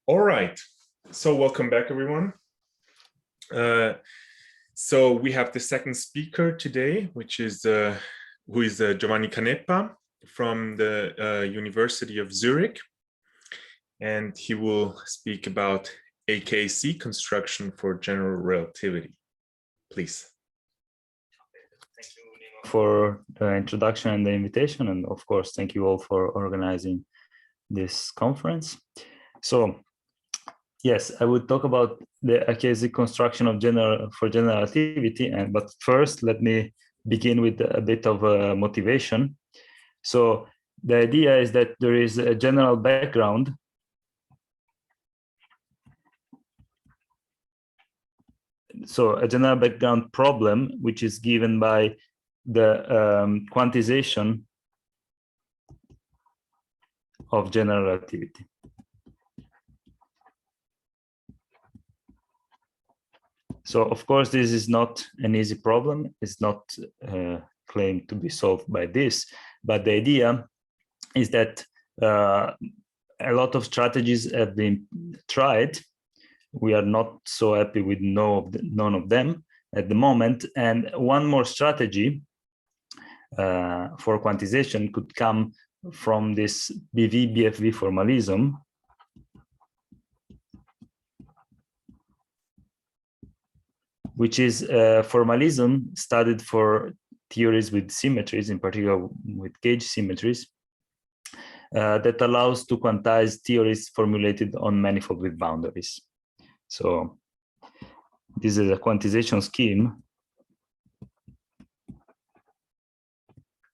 All right, so welcome back, everyone. So we have the second speaker today, which is who is Giovanni Canepa from the University of Zurich, and he will speak about AKSZ construction for general relativity. Please. Thank you, Nino, for the introduction and the invitation, and of course, thank you all for organizing this conference. So, yes, I would talk about the AKSZ construction of general relativity, but first, let me begin with a bit of a motivation. So, the idea is that there is a general background. So, a general background problem, which is given by the quantization of general relativity. So, of course, this is not an easy problem. It's not claimed to be solved by this, but the idea is that a lot of strategies have been tried. We are not so happy with none of them at the moment. And one more strategy for quantization could come from this BV-BFV formalism, which is a formalism studied for theories with symmetries, in particular with gauge symmetries, that allows to quantize theories formulated on manifold with boundaries. So this is a quantization scheme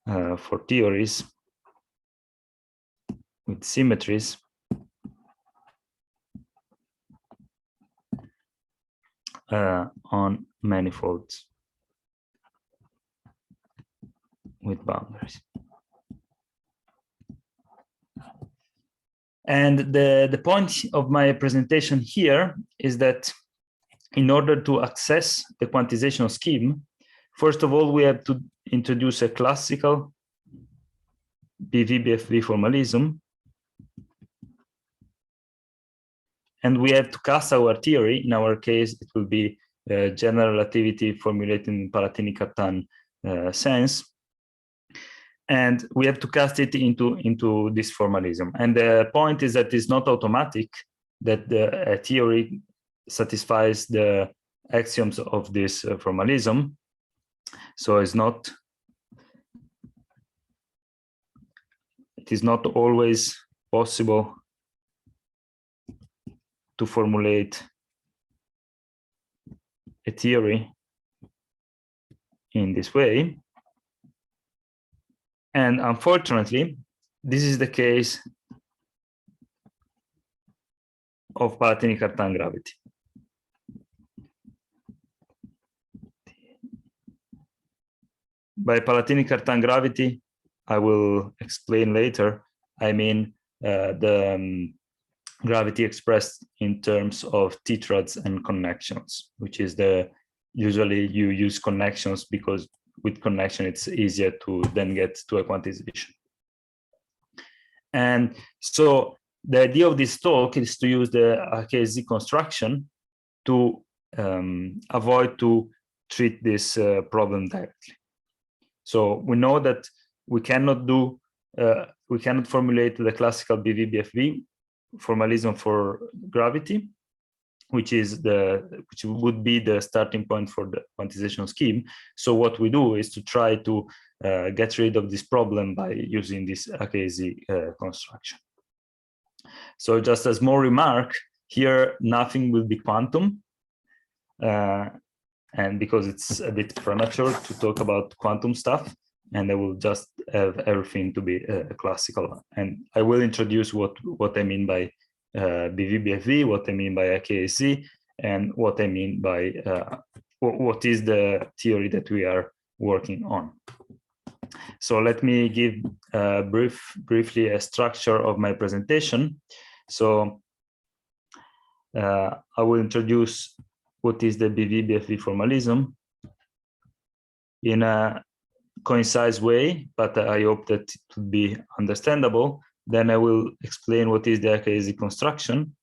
for theories with symmetries on manifolds with boundaries. And the point of my presentation here is that in order to access the quantization scheme, first of all, we have to introduce a classical BV-BFV formalism. And we have to cast our theory. In our case, it will be general relativity formulated in Palatini-Cartan sense. And we have to cast it into this formalism. And the point is that it's not automatic that a theory satisfies the axioms of this formalism. So it is not always possible to formulate a theory in this way. And unfortunately, this is the case of Palatini-Cartan gravity. By Palatini-Cartan gravity, I will explain later, I mean the gravity expressed in terms of tetrads and connections, which is usually you use connections because with connection, it's easier to then get to a quantization. And so the idea of this talk is to use the AKSZ construction to avoid to treat this problem directly. So we know that we cannot formulate the classical BV-BFV formalism for gravity, which would be the starting point for the quantization scheme. So what we do is to try to get rid of this problem by using this AKSZ construction. So just as more remark, here nothing will be quantum, and because it's a bit premature to talk about quantum stuff, and I will just have everything to be classical. And I will introduce what I mean by BV-BFV, what I mean by AKSZ, and what I mean by what is the theory that we are working on. So let me give briefly a structure of my presentation. So I will introduce what is the BV-BFV formalism in a concise way, but I hope that it will be understandable. Then I will explain what is the AKSZ construction.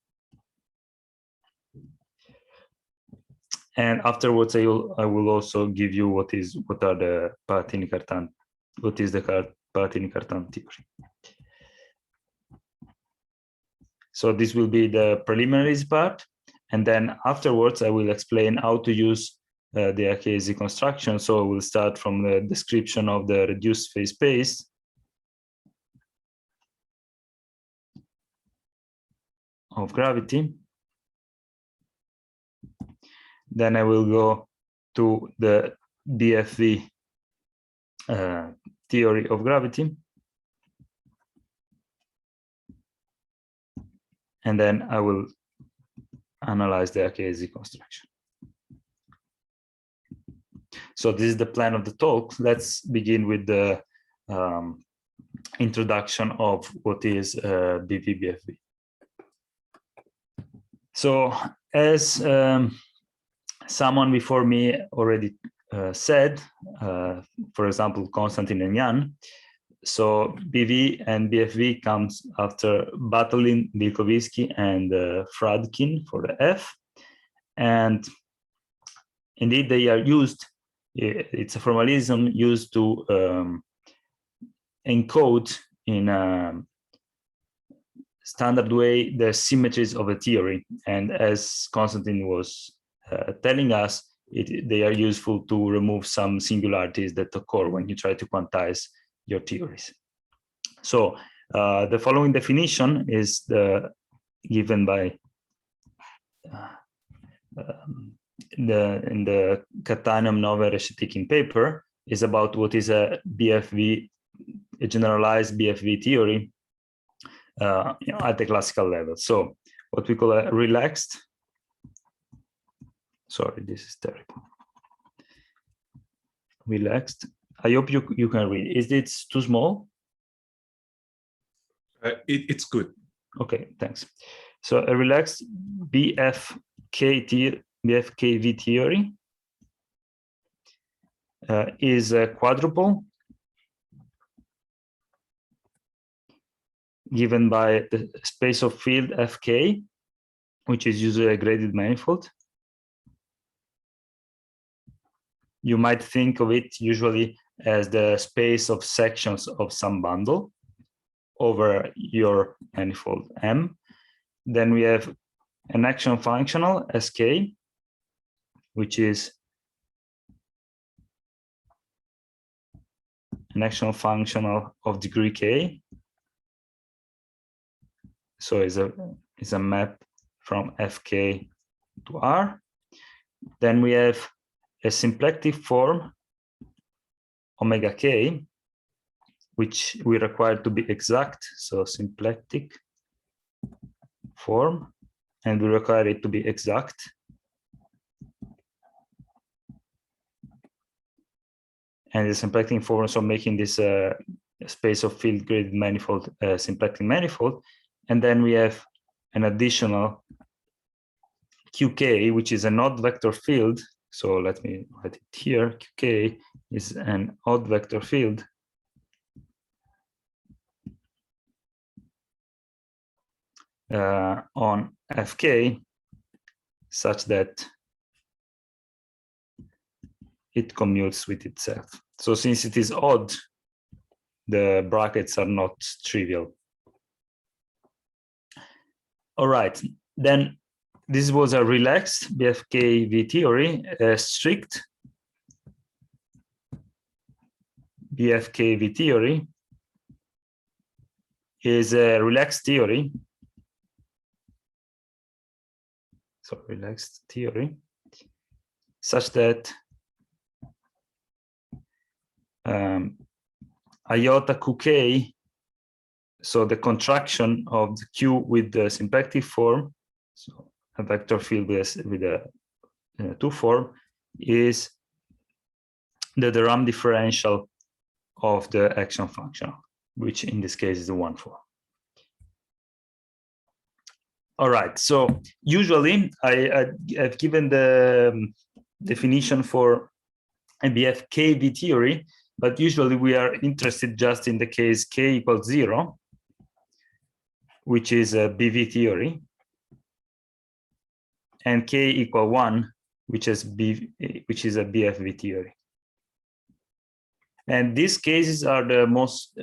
And afterwards, I will also give you what is the Palatini-Cartan theory. So this will be the preliminaries part, and then afterwards I will explain how to use the AKSZ construction. So we'll start from the description of the reduced phase space, of gravity. Then I will go to the BFV theory of gravity. And then I will analyze the AKSZ construction. So this is the plan of the talk. Let's begin with the introduction of what is BV-BFV. So as someone before me already said, for example, Konstantin and Jan, so BV and BFV comes after Bartolin, Bilkovitsky, and Fradkin for the F. And indeed, they are used, it's a formalism used to encode in a standard way the symmetries of a theory. And as Konstantin was telling us, they are useful to remove some singularities that occur when you try to quantize your theories. So the following definition is given by in the Katanem-Nove-Reshetikin paper, is about what is a BFV, a generalized BFV theory at the classical level. So what we call a relaxed, sorry, this is terrible. Relaxed. I hope you can read. Is it too small? It's good. Okay, thanks. So a relaxed BFKV theory is a quadruple given by the space of field Fk, which is usually a graded manifold. You might think of it usually as the space of sections of some bundle over your manifold M. Then we have an action functional Sk, which is an action functional of degree K. So it's a map from Fk to R. Then we have a symplectic form omega k, which we require to be exact. So symplectic form, and we require it to be exact. And the symplectic form, so making this space of field graded manifold symplectic manifold. And then we have an additional Qk, which is an odd vector field. So let me write it here. Qk is an odd vector field on Fk, such that it commutes with itself. So since it is odd, the brackets are not trivial. All right, then this was a relaxed BFKV theory. A strict BFKV theory is a relaxed theory. So relaxed theory, such that iota Qk, so the contraction of the Q with the symplectic form, so a vector field with a 2 form, is the de Rham differential of the action function, which in this case is the 1 form. All right, so usually I've given the definition for a BFKV theory, but usually we are interested just in the case k equals 0, which is a BV theory, and k equal 1, which is a BFV theory. And these cases are the most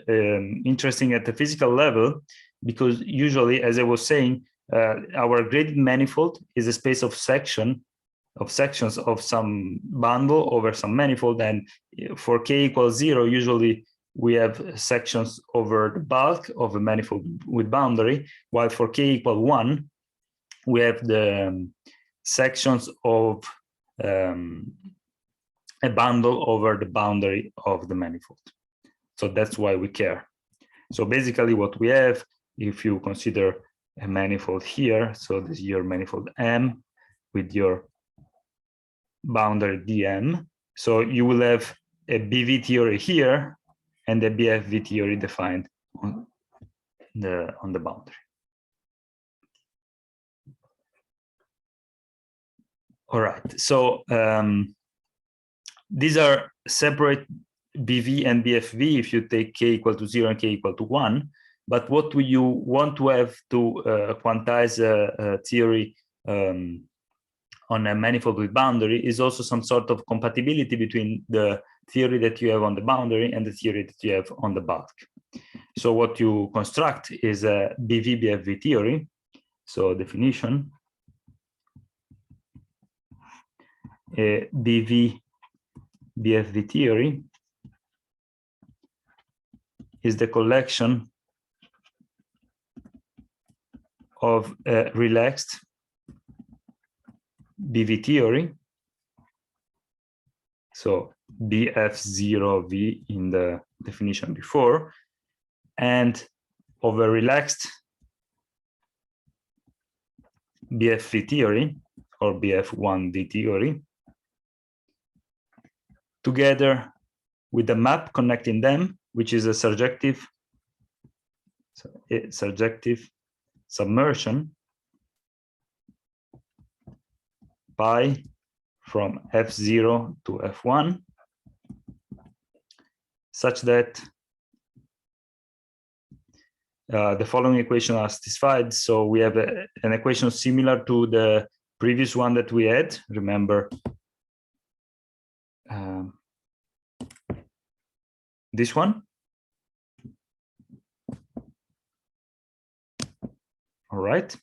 interesting at the physical level, because usually, as I was saying, our graded manifold is a space of sections of some bundle over some manifold. And for k equals 0, usually we have sections over the bulk of a manifold with boundary, while for k equal 1, we have the sections of a bundle over the boundary of the manifold. So that's why we care. So basically what we have, if you consider a manifold here, so this is your manifold M with your boundary dm, so you will have a BV theory here and a BFV theory defined on the boundary. All right, so these are separate BV and BFV if you take k equal to 0 and k equal to 1. But what you want to have to quantize a theory on a manifold with boundary is also some sort of compatibility between the theory that you have on the boundary and the theory that you have on the bulk. So what you construct is a BV-BFV theory. So definition, a BV-BFV theory is the collection of a relaxed BV theory, so BF0V in the definition before, and of a relaxed BFV theory or BF1D theory, together with a map connecting them, which is a surjective submersion pi from F0 to F1, such that the following equation are satisfied. So we have an equation similar to the previous one that we had. Remember this one? All right.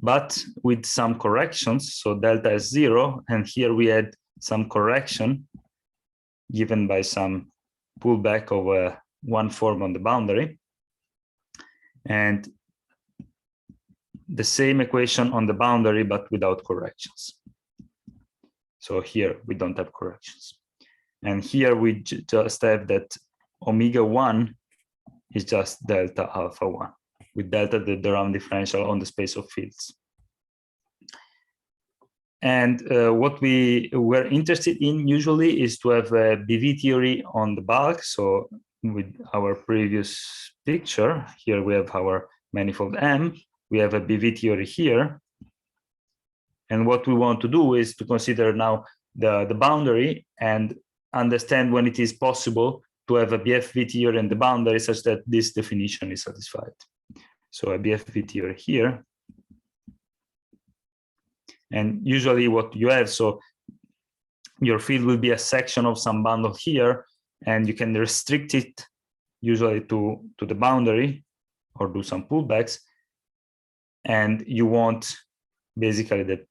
But with some corrections, so delta is 0, and here we had some correction given by some pullback of one form on the boundary, and the same equation on the boundary but without corrections. So here we don't have corrections, and here we just have that omega 1 is just delta alpha 1, with delta the round differential on the space of fields. And what we were interested in usually is to have a BV theory on the bulk. So with our previous picture, here we have our manifold M, we have a BV theory here. And what we want to do is to consider now the boundary and understand when it is possible to have a BFV theory in the boundary such that this definition is satisfied. So a BFV theory here. And usually what you have, so your field will be a section of some bundle here, and you can restrict it usually to the boundary or do some pullbacks. And you want basically that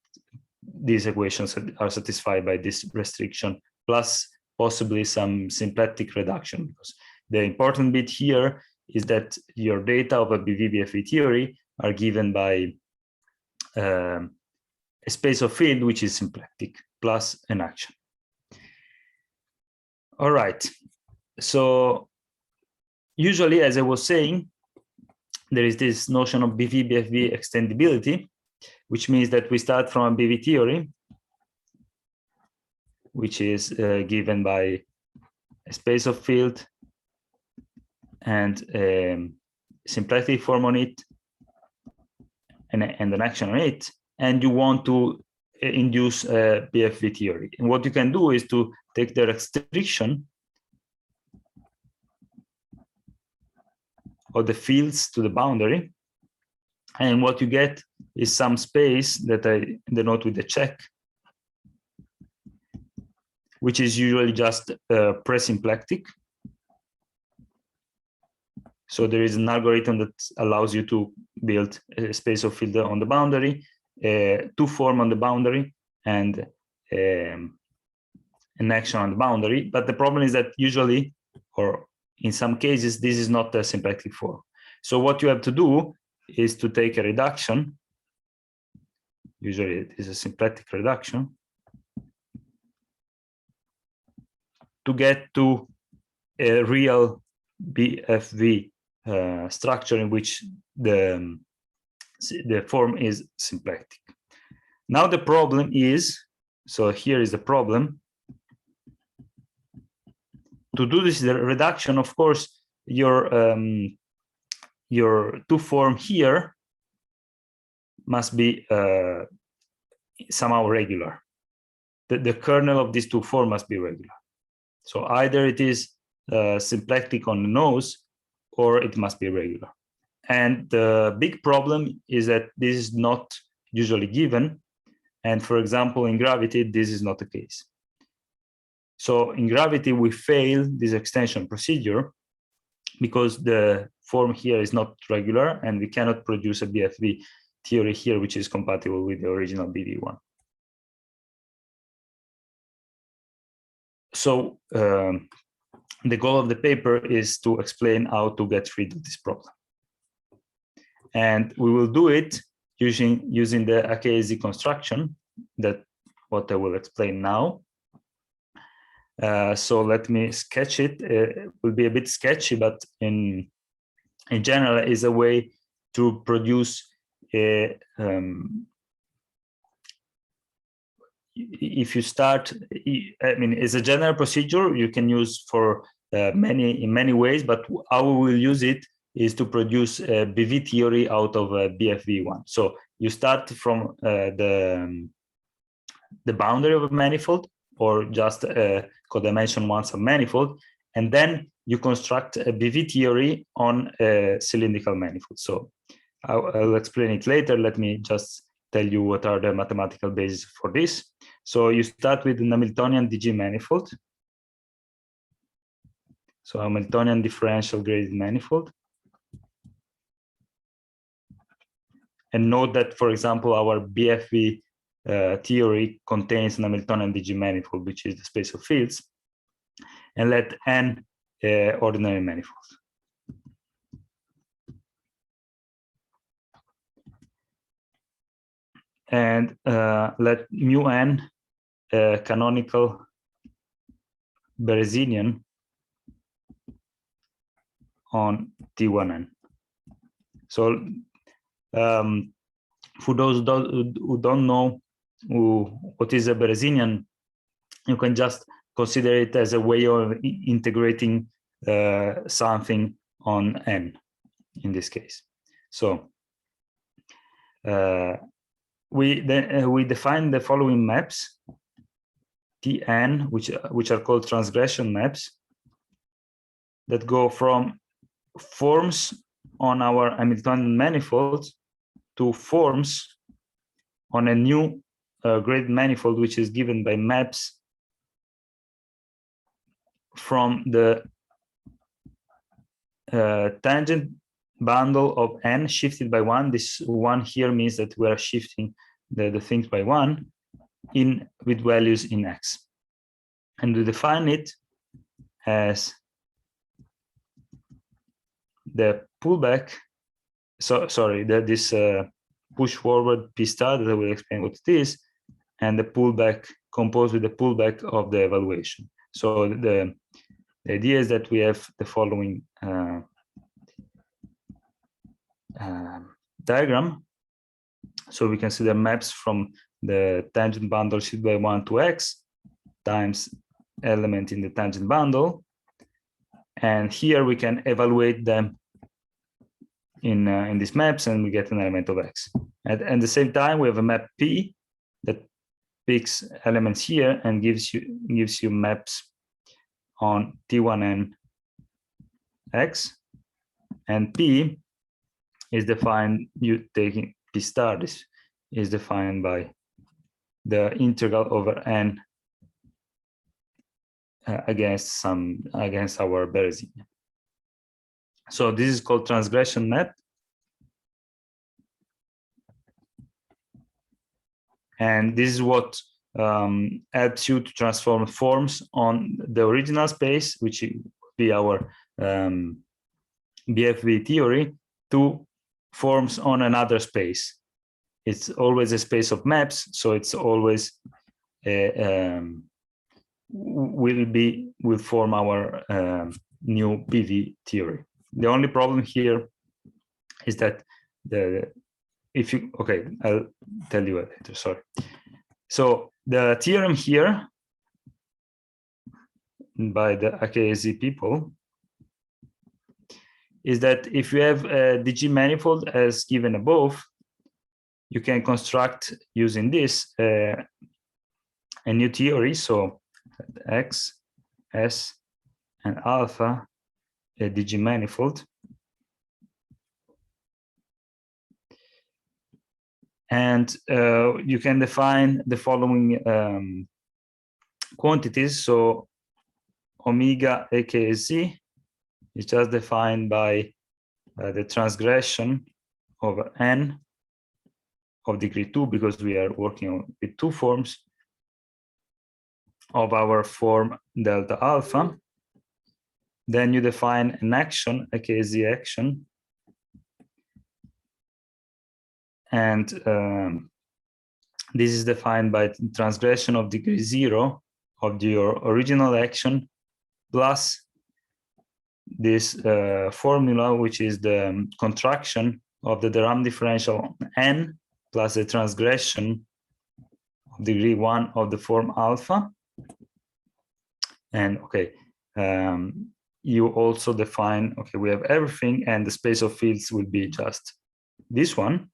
these equations are satisfied by this restriction, plus possibly some symplectic reduction, because the important bit here is that your data of a BV-BFV theory are given by a space of field which is symplectic plus an action. All right, so usually, as I was saying, there is this notion of BV-BFV extendability, which means that we start from a BV theory, which is given by a space of field and a symplectic form on it and an action on it, and you want to induce a BFV theory. And what you can do is to take the restriction of the fields to the boundary, and what you get is some space that I denote with the check, which is usually just pre-symplectic. So there is an algorithm that allows you to build a space of field on the boundary, to form on the boundary, and an action on the boundary. But the problem is that usually, or in some cases, this is not a symplectic form. So what you have to do is to take a reduction. Usually it is a symplectic reduction to get to a real BFV structure in which the form is symplectic. Now the problem is, so here is the problem. To do this reduction, of course, your two form here must be somehow regular. The kernel of these two form must be regular. So either it is symplectic on the nose, or it must be regular. And the big problem is that this is not usually given. And for example, in gravity, this is not the case. So in gravity, we fail this extension procedure because the form here is not regular, and we cannot produce a BFV theory here, which is compatible with the original BV1. So the goal of the paper is to explain how to get rid of this problem. And we will do it using the AKSZ construction, that what I will explain now. So let me sketch it. It will be a bit sketchy, but in general is a way to produce a if you start, I mean, it's a general procedure you can use for in many ways, but how we will use it is to produce a BV theory out of a BFV1. So you start from the boundary of a manifold, or just a codimension one submanifold, and then you construct a BV theory on a cylindrical manifold. So I'll explain it later. Let me just tell you what are the mathematical bases for this. So you start with an Hamiltonian DG manifold. So Hamiltonian differential graded manifold. And note that, for example, our BFV theory contains an Hamiltonian DG manifold, which is the space of fields, and let n ordinary manifolds. And let mu n canonical Berezinian on T1n. So for those who don't know what is a Berezinian, you can just consider it as a way of integrating something on n in this case. So we define the following maps, Tn, which are called transgression maps, that go from forms on our Hamiltonian manifold to forms on a new graded manifold, which is given by maps from the tangent bundle of n shifted by 1. This 1 here means that we are shifting the things by 1 with values in x. And we define it as the pullback, this push forward P star that I will explain what it is, and the pullback composed with the pullback of the evaluation. So the idea is that we have the following diagram. So we consider maps from the tangent bundle shifted by 1 to x times element in the tangent bundle, and here we can evaluate them in these maps, and we get an element of x. At the same time, we have a map P that picks elements here and gives you maps on T1n x, and P is defined you taking P star, this is defined by the integral over n against our Berezinian. So this is called transgression net. And this is what helps you to transform forms on the original space, which would be our BFV theory, to forms on another space. It's always a space of maps, so it's always will form our new PV theory. The only problem here is that I'll tell you later, sorry. So the theorem here by the AKSZ people is that if you have a DG manifold as given above, you can construct using this a new theory. So X, S, and alpha, a DG manifold. And you can define the following quantities. So omega AKSZ is just defined by the transgression over n of degree 2, because we are working with two forms of our form delta alpha. Then you define an action, AKSZ action, and this is defined by transgression of degree 0 of your original action plus this formula, which is the contraction of the de Rham differential n plus the transgression of degree 1 of the form alpha. And you also define, we have everything, and the space of fields will be just this one.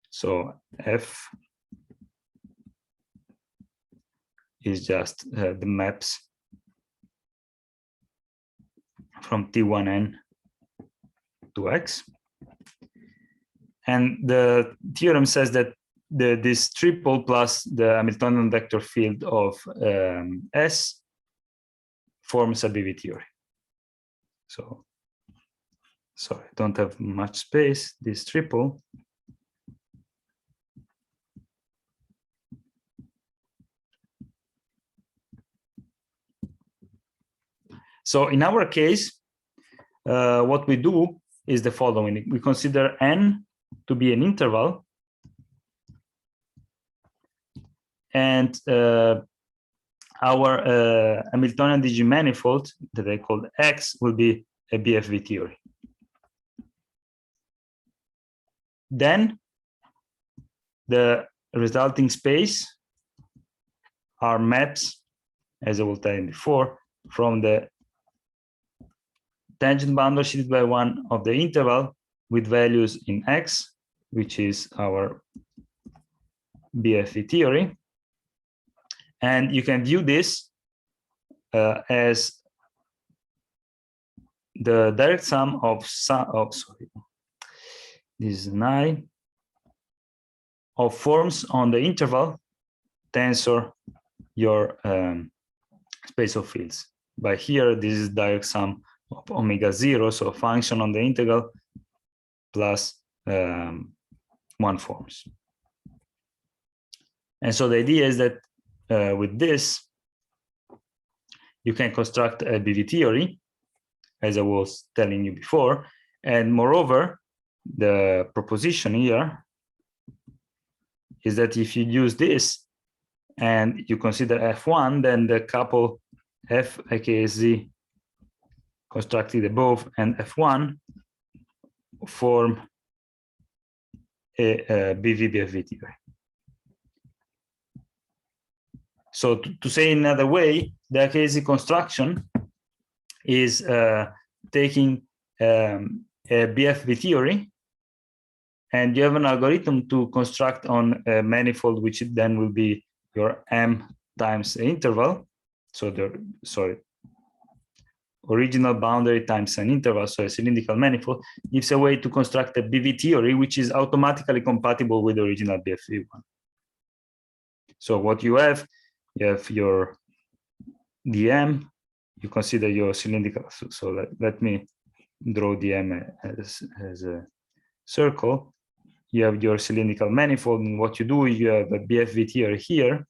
So F is just the maps from T1n to X. And the theorem says that this triple plus the Hamiltonian vector field of S forms a BV theory. So, sorry, I don't have much space, this triple. So in our case, what we do is the following. We consider n to be an interval, and our Hamiltonian DG manifold that I call X will be a BFV theory. Then the resulting space are maps, as I will tell you before, from the tangent boundary shaded by one of the interval with values in X, which is our BFV theory. And you can view this as the direct sum of this is 9 of forms on the interval tensor your space of fields. By here, this is direct sum of omega 0, so function on the integral plus 1 forms. And so the idea is that with this, you can construct a BV theory, as I was telling you before. And moreover, the proposition here is that if you use this and you consider F1, then the couple F AKSZ constructed above and F1 form a BV-BFV theory. So to say in another way, the AKSZ construction is taking a BFV theory, and you have an algorithm to construct on a manifold, which then will be your M times the interval. So original boundary times an interval, so a cylindrical manifold, gives a way to construct a BV theory, which is automatically compatible with the original BFV1. So what you have your dm, you consider your cylindrical, so let me draw dm as a circle. You have your cylindrical manifold, and what you do, you have a BFV theory here.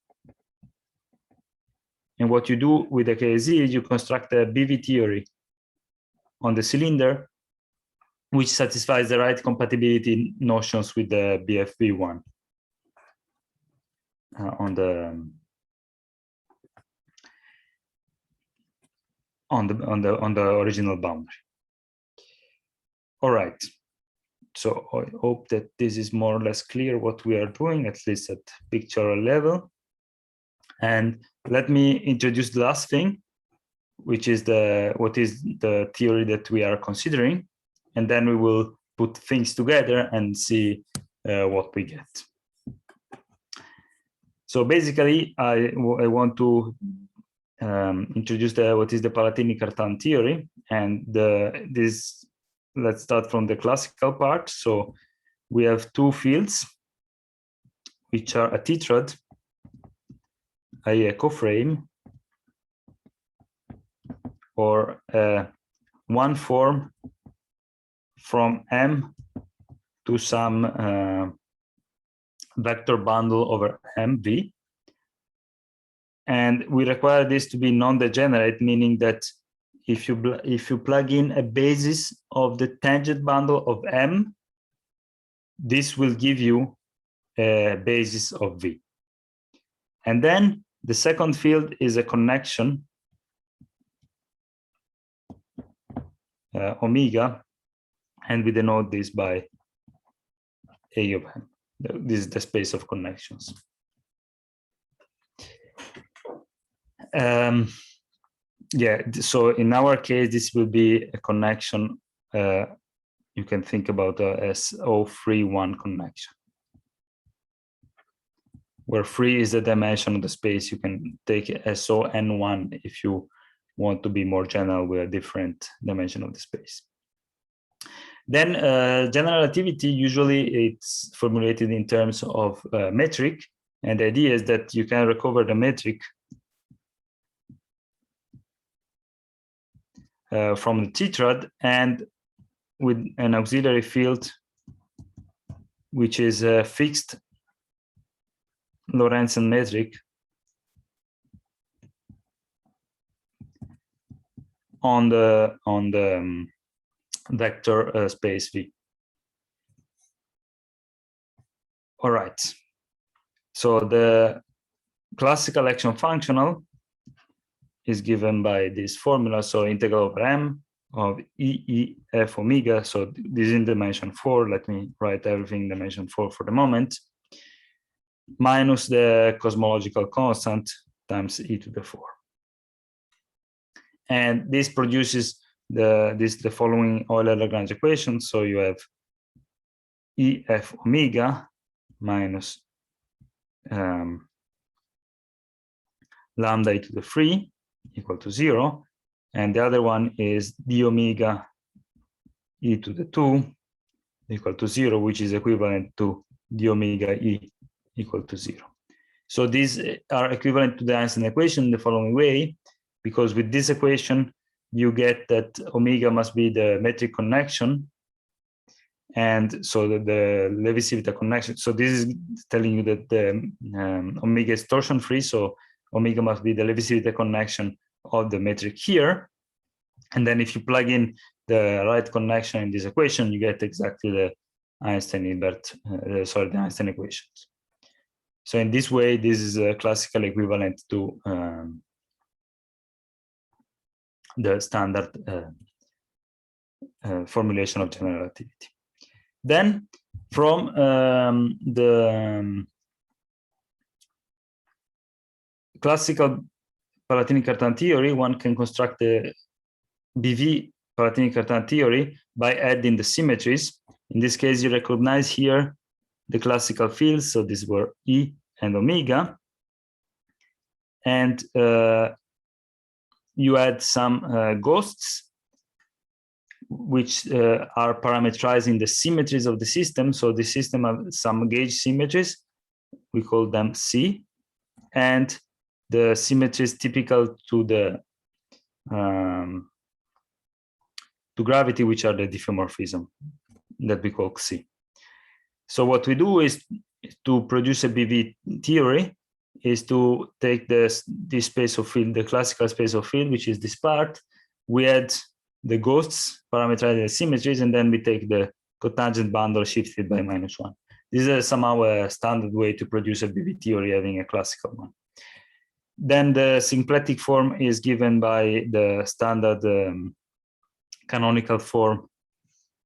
And what you do with the AKSZ is you construct a BV theory on the cylinder, which satisfies the right compatibility notions with the BFV1 on the original boundary. All right. So I hope that this is more or less clear what we are doing, at least at pictorial level. And let me introduce the last thing, which is what is the theory that we are considering, and then we will put things together and see what we get. So basically, I want to introduce what is the Palatini-Cartan theory, and let's start from the classical part. So we have two fields, which are a tetrad, i.e. a coframe, or one form from M to some vector bundle over MV. And we require this to be non-degenerate, meaning that if you plug in a basis of the tangent bundle of M, this will give you a basis of V. And then the second field is a connection omega, and we denote this by A of M. This is the space of connections. Yeah, so in our case, this will be a connection. You can think about as O3-1 connection, where 3 is the dimension of the space. You can take SON1 if you want to be more general with a different dimension of the space. Then general relativity, usually it's formulated in terms of metric, and the idea is that you can recover the metric from the tetrad, and with an auxiliary field which is a fixed Lorentzian metric on the vector space V. All right. So the classical action functional is given by this formula. So integral over M of EEF omega. So this is in dimension 4. Let me write everything in dimension 4 for the moment. Minus the cosmological constant times e to the 4. And this produces the following Euler-Lagrange equation. So you have EF omega minus lambda e to the 3 equal to 0. And the other one is d omega e to the 2 equal to 0, which is equivalent to d omega e equal to 0. So these are equivalent to the Einstein equation in the following way, because with this equation, you get that omega must be the metric connection, and so the Levi-Civita connection. So this is telling you that the omega is torsion-free, so omega must be the Levi-Civita connection of the metric here. And then if you plug in the right connection in this equation, you get exactly the Einstein-Hilbert, the Einstein equations. So in this way, this is a classical equivalent to the standard formulation of general relativity. Then from the classical Palatini-Cartan theory, one can construct the BV Palatini-Cartan theory by adding the symmetries. In this case, you recognize here the classical fields. So these were E and omega. And you add some ghosts, which are parameterizing the symmetries of the system. So the system has some gauge symmetries. We call them C, and the symmetries typical to the to gravity, which are the diffeomorphism that we call C. So what we do is to produce a BV theory is to take this space of field, the classical space of field, which is this part. We add the ghosts, parameterize the symmetries, and then we take the cotangent bundle shifted by -1. This is somehow a standard way to produce a BV theory having a classical one. Then the symplectic form is given by the standard canonical form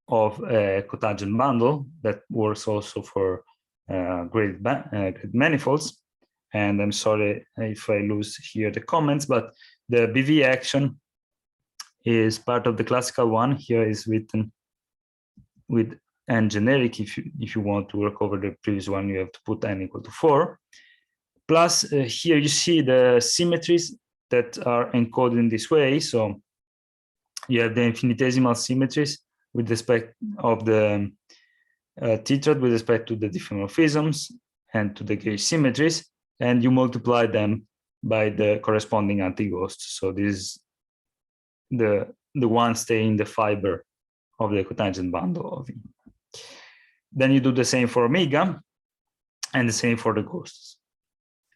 of a cotangent bundle that works also for graded manifolds. And I'm sorry if I lose here the comments, but the BV action is part of the classical one. Here is written with n generic. If you want to work over the previous one, you have to put n equal to 4. Plus here you see the symmetries that are encoded in this way. So you have the infinitesimal symmetries with respect of the tetrad with respect to the diffeomorphisms and to the gauge symmetries, and you multiply them by the corresponding anti-ghosts. So this is the one staying in the fiber of the cotangent bundle of E. Then you do the same for omega and the same for the ghosts.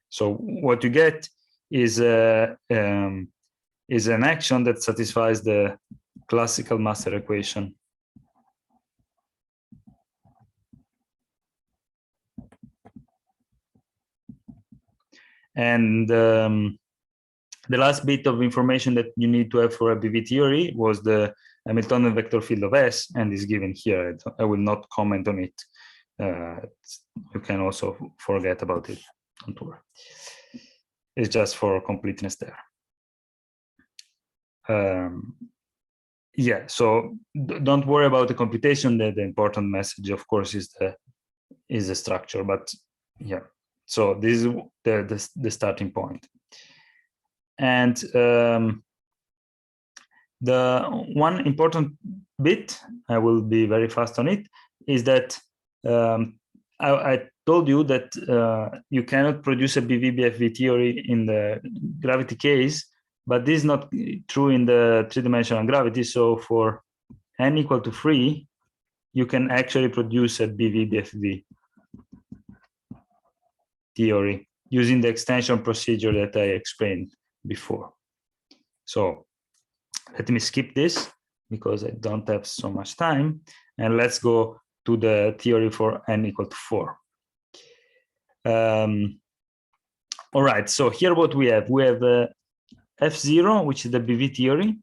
So what you get is an action that satisfies the classical master equation. And the last bit of information that you need to have for a BV theory was the Hamiltonian vector field of S, and is given here. I will not comment on it. You can also forget about it. Don't worry. It's just for completeness there. Yeah, so don't worry about the computation. The important message, of course, is the structure. But yeah, so this is the starting point. And the one important bit, I will be very fast on it, is that I told you that you cannot produce a BV-BFV theory in the gravity case, but this is not true in the three-dimensional gravity. So for n equal to 3, you can actually produce a BV-BFV theory using the extension procedure that I explained before. So let me skip this because I don't have so much time, and let's go to the theory for n equal to 4. All right, so here what we have F0, which is the BV theory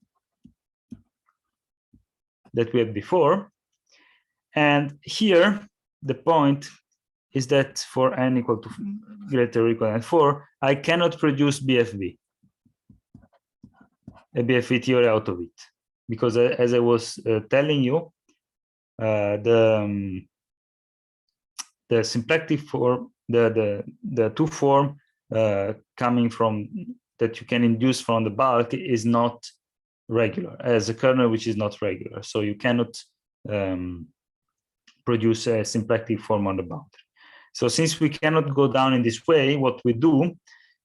that we had before. And here, the point is that for n equal to greater or equal than 4, I cannot produce BFV, a BFV theory out of it. Because as I was telling you, the symplectic form, the two form coming from that you can induce from the bulk is not regular, as a kernel which is not regular. So you cannot produce a symplectic form on the boundary. So since we cannot go down in this way, what we do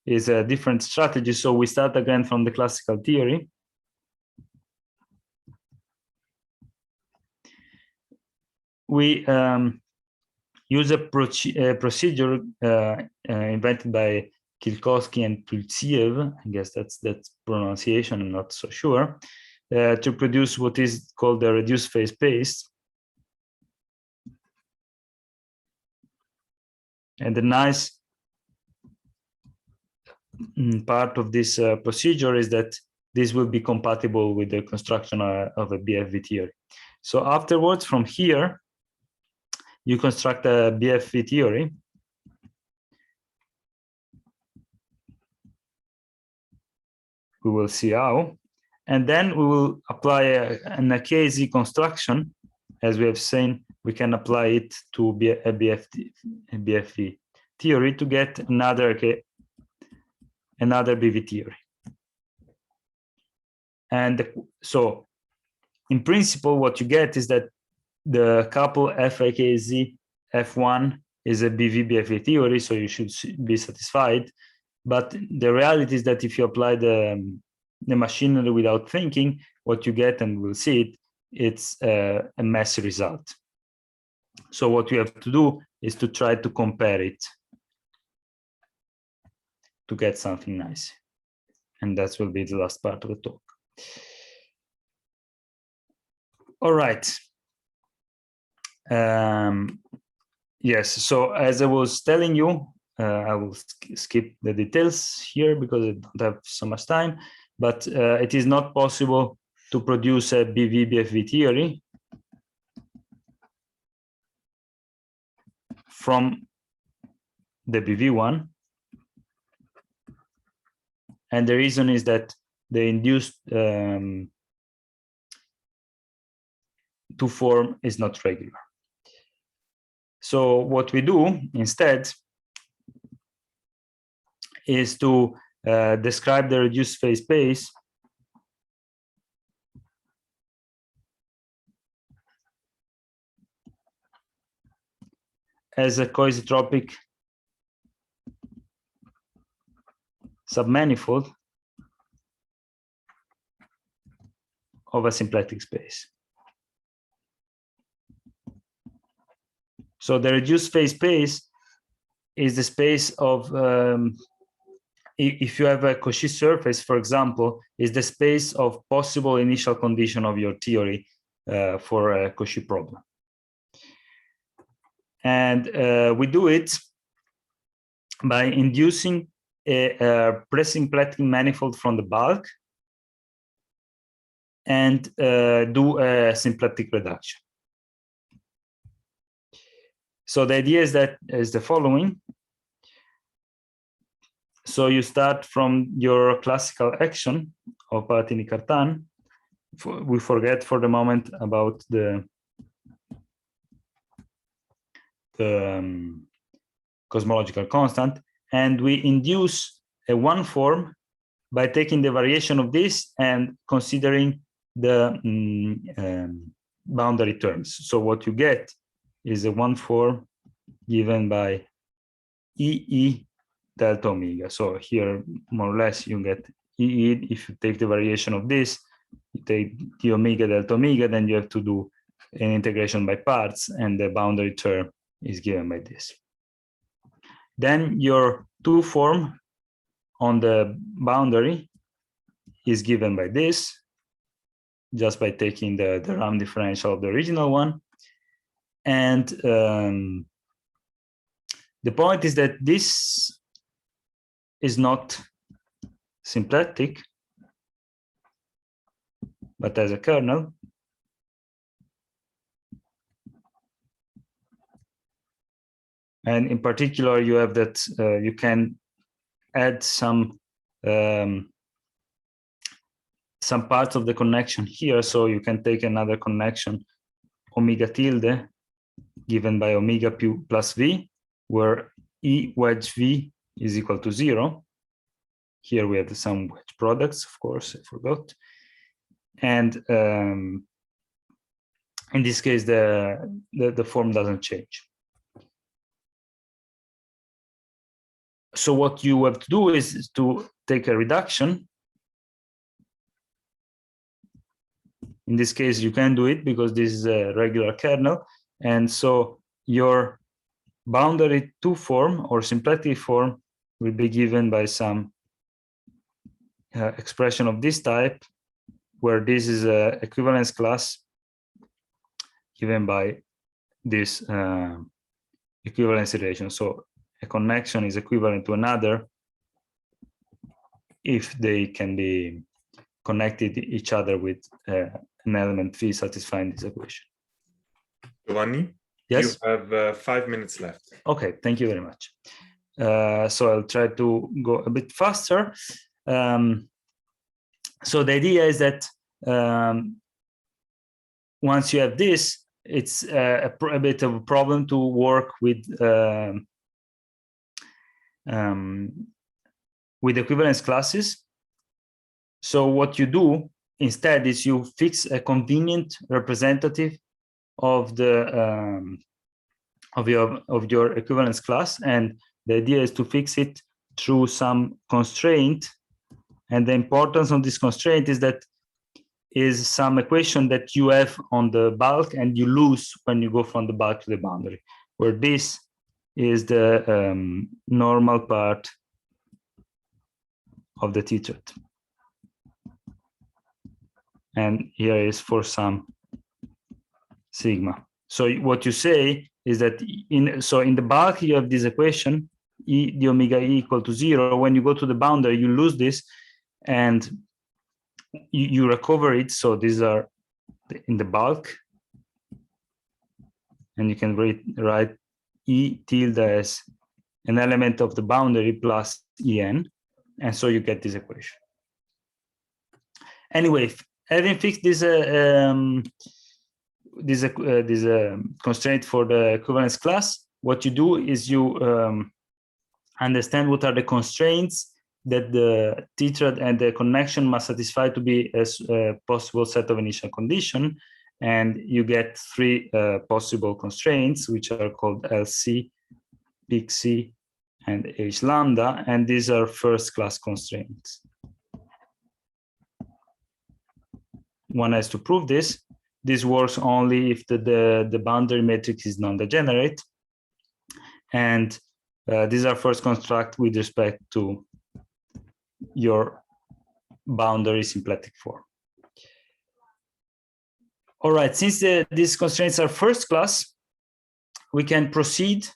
is a different strategy. So we start again from the classical theory. We use a procedure invented by Kilkowski and Tultsiev, I guess that's pronunciation, I'm not so sure, to produce what is called the reduced phase space. And the nice part of this procedure is that this will be compatible with the construction of a BFV theory. So afterwards, from here, you construct a BFV theory. We will see how. And then we will apply an AKSZ construction. As we have seen, we can apply it to a BFV theory to get another BV theory. And so in principle, what you get is that the couple FAKZ F1 is a BV-BFV theory, so you should be satisfied. But the reality is that if you apply the machinery without thinking, what you get, and we'll see it, it's a messy result. So what you have to do is to try to compare it to get something nice. And that will be the last part of the talk. All right. Yes, so as I was telling you, I will skip the details here because I don't have so much time, but it is not possible to produce a BV-BFV theory from the BV one. And the reason is that the induced two form is not regular. So what we do instead is to describe the reduced phase space as a coisotropic submanifold of a symplectic space. So the reduced phase space is the space of, if you have a Cauchy surface, for example, is the space of possible initial condition of your theory for a Cauchy problem. And we do it by inducing a presymplectic manifold from the bulk and do a symplectic reduction. So the idea is the following. So you start from your classical action of Palatini-Cartan. We forget for the moment about the cosmological constant, and we induce a one form by taking the variation of this and considering the boundary terms. So what you get is a one form given by EE delta omega. So here, more or less, you get EE. If you take the variation of this, you take the omega delta omega, then you have to do an integration by parts, and the boundary term is given by this. Then your two form on the boundary is given by this, just by taking the RAM differential of the original one. And the point is that this is not symplectic, but as a kernel. And in particular, you have that you can add some parts of the connection here. So you can take another connection, omega tilde, given by omega plus v, where E wedge v is equal to 0. Here we have some wedge products, of course, I forgot. And in this case, the form doesn't change. So what you have to do is to take a reduction. In this case, you can do it because this is a regular kernel. And so your boundary two form or symplectic form will be given by some expression of this type, where this is a equivalence class given by this equivalence relation. So a connection is equivalent to another if they can be connected each other with an element phi satisfying this equation. Giovanni, yes? You have 5 minutes left. Okay, thank you very much. So I'll try to go a bit faster. So the idea is that once you have this, it's a bit of a problem to work with equivalence classes. So what you do instead is you fix a convenient representative of the of your equivalence class, and the idea is to fix it through some constraint. And the importance of this constraint is that is some equation that you have on the bulk and you lose when you go from the bulk to the boundary, where this is the normal part of the tetrad. And here is for some sigma. So what you say is that in the bulk you have this equation e d omega e equal to 0. When you go to the boundary, you lose this and you recover it. So these are in the bulk, and you can write E tilde as an element of the boundary plus En, and so you get this equation. Anyway, having fixed this constraint for the equivalence class, what you do is you understand what are the constraints that the tetrad and the connection must satisfy to be a possible set of initial condition. And you get three possible constraints, which are called LC, peak C, and H lambda, and these are first class constraints. One has to prove this. This works only if the boundary matrix is non-degenerate. And these are first construct with respect to your boundary symplectic form. All right, since these constraints are first class, we can proceed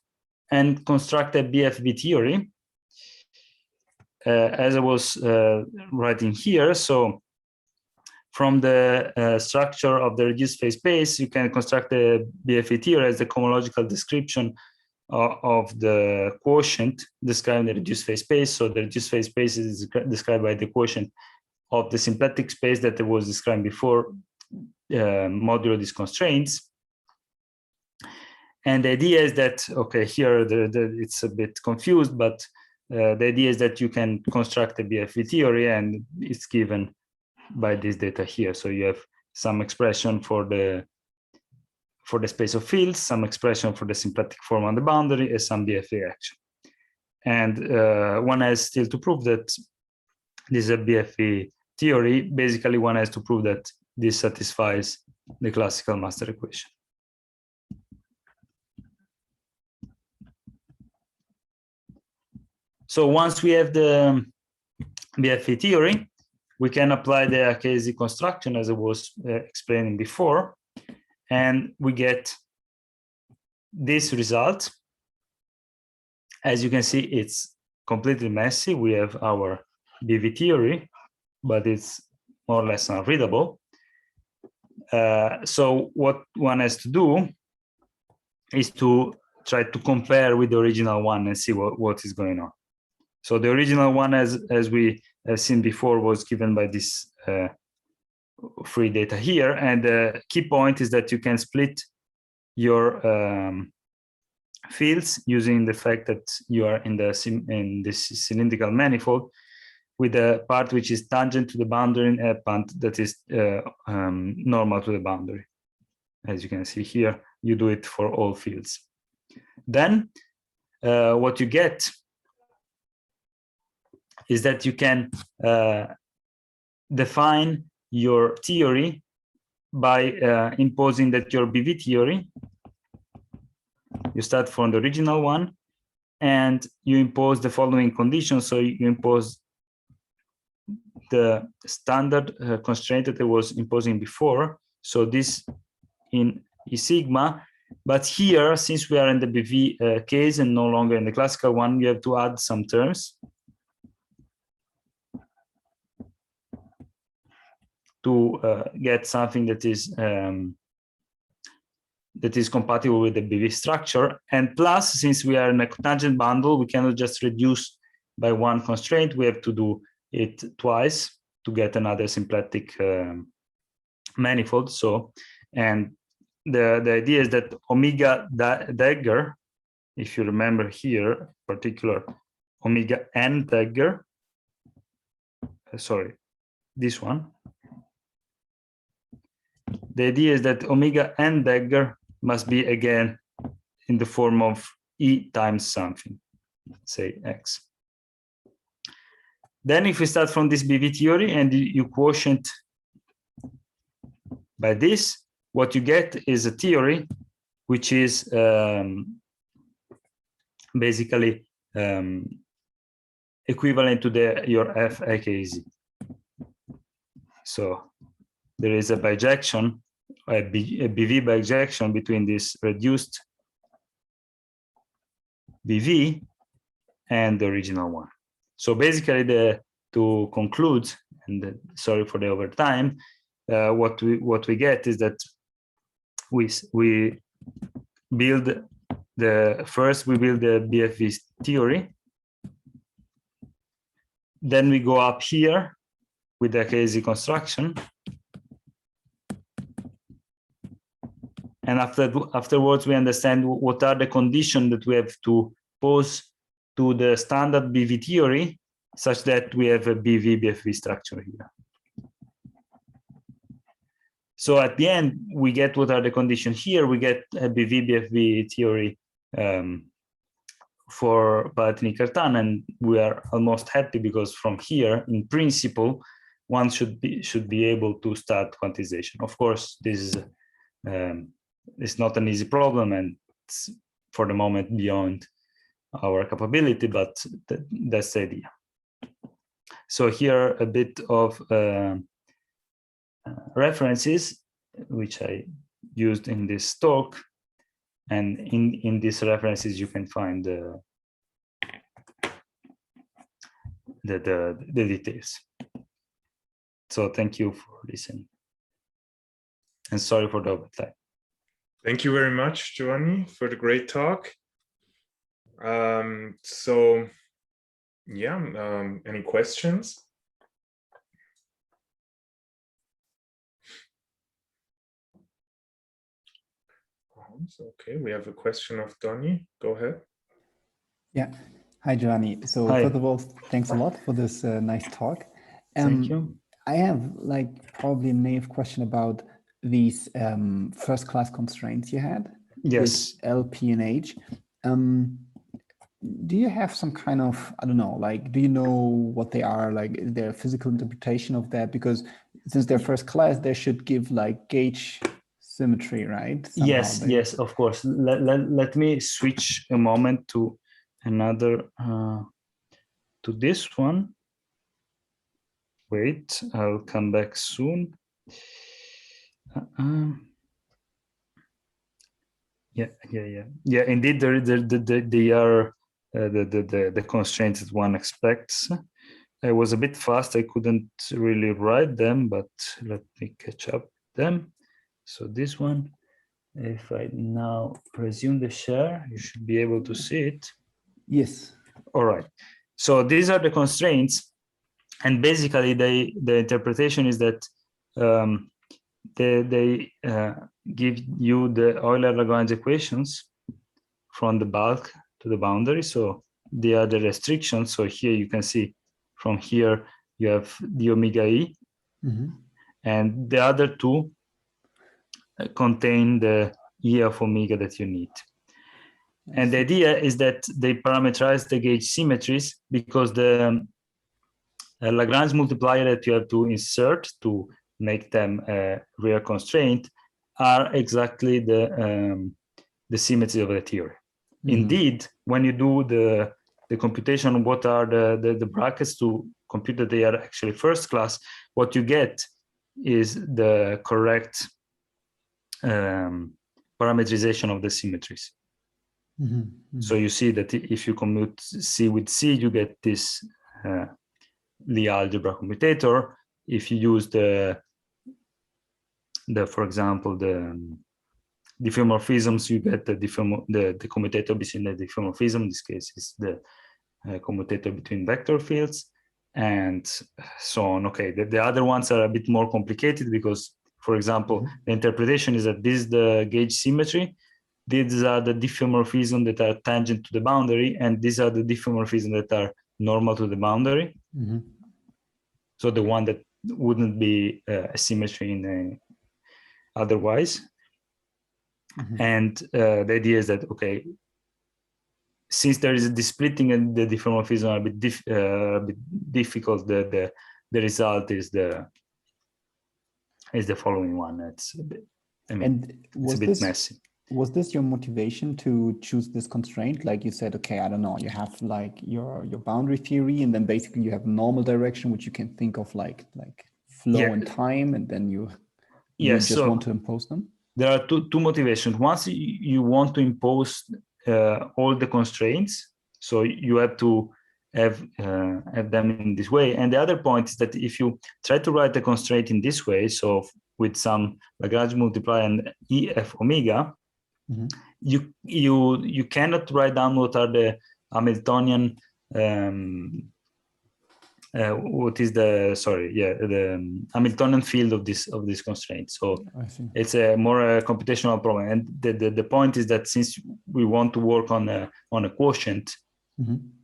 and construct a BFV theory, as I was writing here. So from the structure of the reduced phase space, you can construct a BFV theory as the cohomological description of the quotient describing the reduced phase space. So the reduced phase space is described by the quotient of the symplectic space that was described before, modulo these constraints. And the idea is that, okay, here it's a bit confused, but the idea is that you can construct a BFV theory, and it's given by this data here. So you have some expression for the space of fields, some expression for the symplectic form on the boundary, and some BFV action. And one has still to prove that this is a BFV theory. Basically, one has to prove that this satisfies the classical master equation. So once we have the BFV theory, we can apply the AKSZ construction as I was explaining before, and we get this result. As you can see, it's completely messy. We have our BV theory, but it's more or less unreadable. So what one has to do is to try to compare with the original one and see what is going on. So the original one, as we have seen before, was given by this free data here. And the key point is that you can split your fields using the fact that you are in this cylindrical manifold with a part which is tangent to the boundary and a part that is normal to the boundary. As you can see here, you do it for all fields. Then what you get is that you can define your theory by imposing that your BV theory, you start from the original one, and you impose the following conditions. So you impose the standard constraint that I was imposing before. So this in E sigma, but here, since we are in the BV case and no longer in the classical one, you have to add some terms to get something that is compatible with the BV structure. And plus, since we are in a tangent bundle, we cannot just reduce by one constraint. We have to do it twice to get another symplectic manifold. So, and the idea is that omega dagger, if you remember here, particular omega n dagger, sorry, this one, the idea is that omega n dagger must be again in the form of E times something, say X. Then if we start from this BV theory and you quotient by this, what you get is a theory which is basically equivalent to your F AKSZ. So there is a bijection, a BV bijection between this reduced BV and the original one. So basically, to conclude, and sorry for the overtime, what we get is that we build the BFV theory. Then we go up here with the AKSZ construction, and afterwards we understand what are the conditions that we have to pose to the standard BV theory, such that we have a BV-BFV structure here. So at the end, we get what are the conditions here. We get a BV-BFV theory for Palatini-Cartan, and we are almost happy because from here, in principle, one should be able to start quantization. Of course, this is it's not an easy problem, and it's for the moment beyond our capability, but that's the idea. So here a bit of references which I used in this talk, and in these references you can find the details. So thank you for listening, and sorry for the overtime. Thank you very much, Giovanni, for the great talk. Any questions? Okay, we have a question of Donny. Go ahead. Yeah. Hi, Giovanni. So Hi. first of all, thanks a lot for this nice talk. Thank you. I have probably a naive question about these first class constraints you had. Yes. With L, P, and H. Do you have some kind of, I don't know, do you know what they are, is there a physical interpretation of that? Because since they're first class, they should give gauge symmetry, right? Somehow Yes, of course. Let me switch a moment to another, to this one. Wait, I'll come back soon. Yeah. Indeed, they are the constraints that one expects. I was a bit fast. I couldn't really write them, but let me catch up them. So this one, if I now resume the share, you should be able to see it. Yes. All right. So these are the constraints, and basically, the interpretation is that they give you the Euler-Lagrange equations from the bulk to the boundary. So they are the restrictions. So here you can see from here you have the omega E, and the other two contain the E of omega that you need. And the idea is that they parameterize the gauge symmetries because the Lagrange multiplier that you have to insert to make them a real constraint are exactly the symmetry of the theory. Indeed, when you do the computation, what are the brackets to compute that they are actually first class, what you get is the correct parameterization of the symmetries. So you see that if you commute C with C, you get this Lie algebra commutator. If you use for example, the diffeomorphisms, you get the commutator between the diffeomorphism. In this case, is the commutator between vector fields, and so on. Okay, the other ones are a bit more complicated because, for example, the interpretation is that this is the gauge symmetry. These are the diffeomorphisms that are tangent to the boundary, and these are the diffeomorphisms that are normal to the boundary. So the one that wouldn't be a symmetry otherwise. And the idea is that, okay, since there is the splitting and the diffeomorphism are a bit, difficult, the result is the following one. It's a bit, I mean, it's a bit messy. Was this your motivation to choose this constraint? Like you said, okay, I don't know, you have like your boundary theory, and then basically you have normal direction, which you can think of like flow and time, and then you just want to impose them? There are two motivations. Once you want to impose all the constraints, so you have to have them in this way. And the other point is that if you try to write a constraint in this way, so with some Lagrange multiplier and EF omega, you cannot write down what are the Hamiltonian the Hamiltonian field of this constraint. So it's a more computational problem. And the point is that since we want to work on a quotient,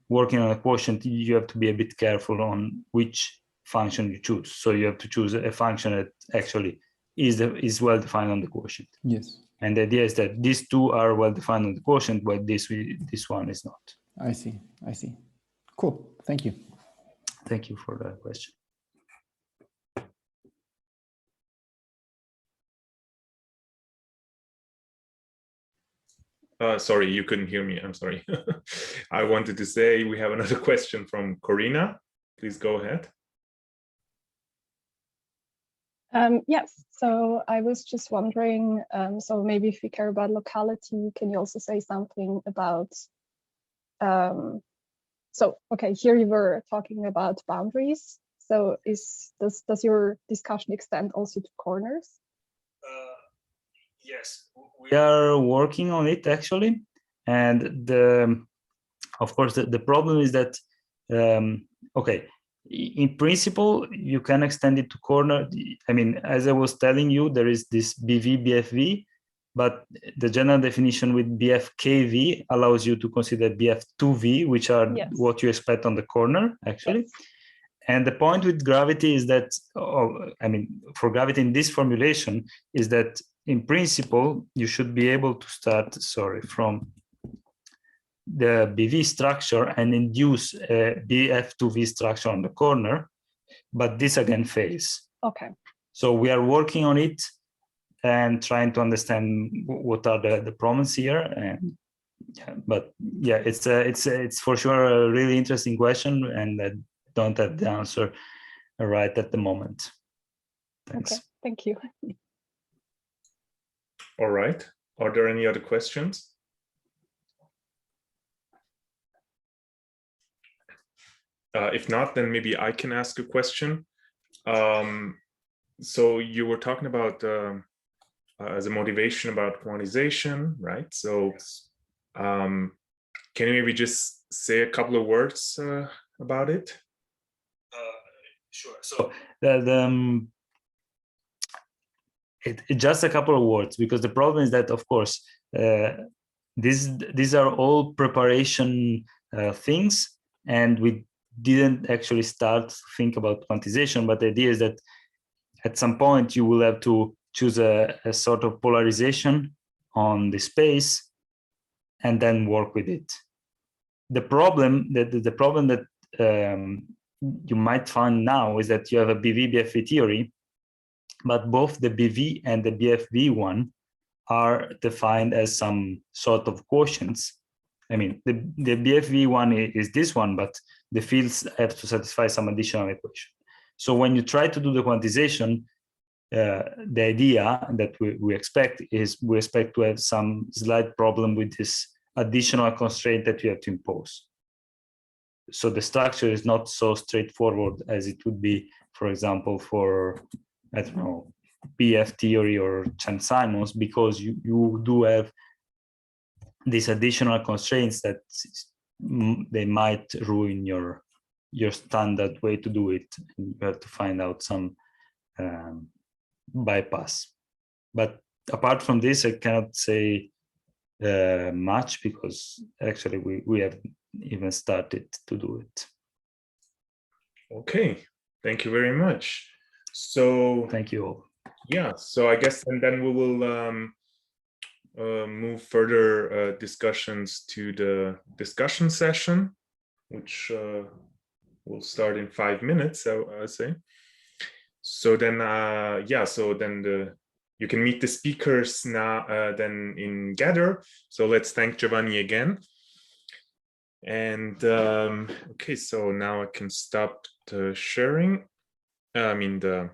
working on a quotient, you have to be a bit careful on which function you choose. So you have to choose a function that actually is well defined on the quotient. Yes. And the idea is that these two are well defined on the quotient, but this one is not. I see. Cool. Thank you. Thank you for that question. Sorry, you couldn't hear me. I'm sorry. I wanted to say we have another question from Corina. Please go ahead. Yes, so I was just wondering, so maybe if we care about locality, can you also say something about, so, okay, here you were talking about boundaries. So does your discussion extend also to corners? Yes, we are working on it actually. And of course, the problem is that, okay, in principle, you can extend it to corner. I mean, as I was telling you, there is this BV, BFV, but the general definition with BFKV allows you to consider BF2V, which are what you expect on the corner, actually. Yes. And the point with gravity is that, I mean, for gravity in this formulation is that in principle, you should be able to start, from the BV structure and induce a BF2V structure on the corner, but this again fails. Okay. So we are working on it and trying to understand what are the problems here. And but yeah, it's for sure a really interesting question, and I don't have the answer right at the moment. Thanks. Okay, thank you. All right. Are there any other questions? If not, then maybe I can ask a question. So you were talking about as a motivation about quantization, right? So can you maybe just say a couple of words about it? Sure. So just a couple of words, because the problem is that, of course, these are all preparation things, and we didn't actually start to think about quantization, but the idea is that at some point you will have to choose a sort of polarization on the space and then work with it. The problem that you might find now is that you have a BV-BFV theory, but both the BV and the BFV one are defined as some sort of quotients. I mean, the BFV one is this one, but the fields have to satisfy some additional equation. So when you try to do the quantization, the idea that we expect is we expect to have some slight problem with this additional constraint that you have to impose. So the structure is not so straightforward as it would be, for example, for, I don't know, BF theory or Chern-Simons, because you do have these additional constraints that they might ruin your standard way to do it. You have to find out some bypass. But apart from this, I cannot say much, because actually we have even started to do it. Okay, thank you very much. So thank you all. Yeah, so I guess, and then we will move further discussions to the discussion session, which will start in 5 minutes, I say. So then, yeah, so then you can meet the speakers now then in Gather. So let's thank Giovanni again. And okay, so now I can stop the sharing. I mean the